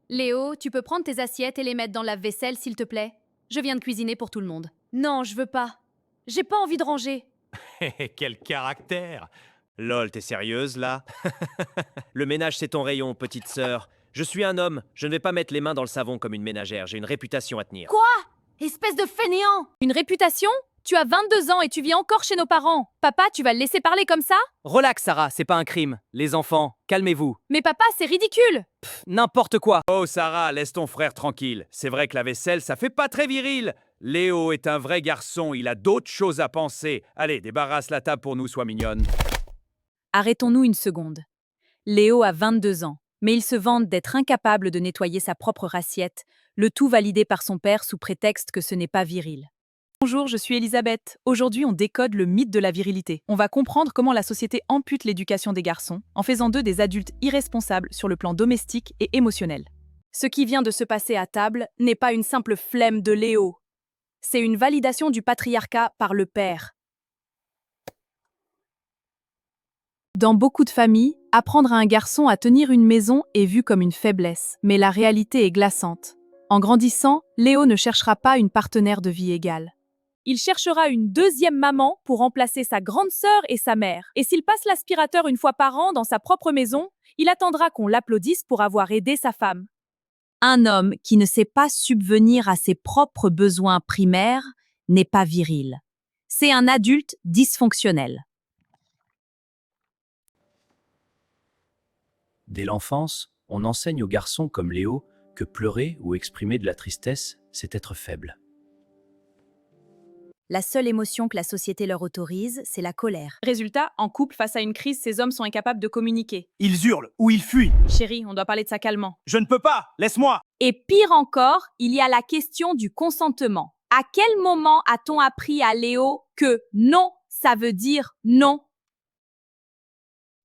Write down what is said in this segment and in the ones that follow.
Léo, tu peux prendre tes assiettes et les mettre dans la vaisselle, s'il te plaît? Je viens de cuisiner pour tout le monde. Non, je veux pas. J'ai pas envie de ranger. Quel caractère! Lol, t'es sérieuse là? Le ménage c'est ton rayon, petite sœur. Je suis un homme, je ne vais pas mettre les mains dans le savon comme une ménagère, j'ai une réputation à tenir. Quoi? Espèce de fainéant! Une réputation? Tu as 22 ans et tu vis encore chez nos parents. Papa, tu vas le laisser parler comme ça? Relax, Sarah, c'est pas un crime. Les enfants, calmez-vous. Mais papa, c'est ridicule! N'importe quoi. Oh Sarah, laisse ton frère tranquille. C'est vrai que la vaisselle, ça fait pas très viril. Léo est un vrai garçon, il a d'autres choses à penser. Allez, débarrasse la table pour nous, sois mignonne. Arrêtons-nous une seconde. Léo a 22 ans, mais il se vante d'être incapable de nettoyer sa propre assiette, le tout validé par son père sous prétexte que ce n'est pas viril. Bonjour, je suis Elisabeth. Aujourd'hui, on décode le mythe de la virilité. On va comprendre comment la société ampute l'éducation des garçons en faisant d'eux des adultes irresponsables sur le plan domestique et émotionnel. Ce qui vient de se passer à table n'est pas une simple flemme de Léo. C'est une validation du patriarcat par le père. Dans beaucoup de familles, apprendre à un garçon à tenir une maison est vu comme une faiblesse, mais la réalité est glaçante. En grandissant, Léo ne cherchera pas une partenaire de vie égale. Il cherchera une deuxième maman pour remplacer sa grande sœur et sa mère. Et s'il passe l'aspirateur une fois par an dans sa propre maison, il attendra qu'on l'applaudisse pour avoir aidé sa femme. Un homme qui ne sait pas subvenir à ses propres besoins primaires n'est pas viril. C'est un adulte dysfonctionnel. Dès l'enfance, on enseigne aux garçons comme Léo que pleurer ou exprimer de la tristesse, c'est être faible. La seule émotion que la société leur autorise, c'est la colère. Résultat, en couple, face à une crise, ces hommes sont incapables de communiquer. Ils hurlent ou ils fuient. Chérie, on doit parler de ça calmement. Je ne peux pas, laisse-moi. Et pire encore, il y a la question du consentement. À quel moment a-t-on appris à Léo que non, ça veut dire non?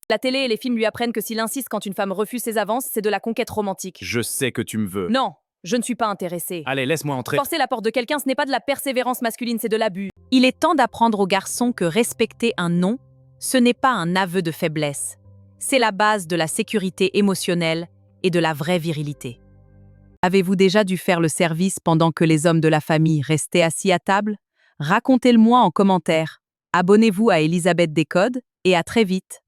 La télé et les films lui apprennent que s'il insiste quand une femme refuse ses avances, c'est de la conquête romantique. Je sais que tu me veux. Non, je ne suis pas intéressée. Allez, laisse-moi entrer. Forcer la porte de quelqu'un, ce n'est pas de la persévérance masculine, c'est de l'abus. Il est temps d'apprendre aux garçons que respecter un non, ce n'est pas un aveu de faiblesse. C'est la base de la sécurité émotionnelle et de la vraie virilité. Avez-vous déjà dû faire le service pendant que les hommes de la famille restaient assis à table? Racontez-le-moi en commentaire. Abonnez-vous à Elisabeth Décode et à très vite.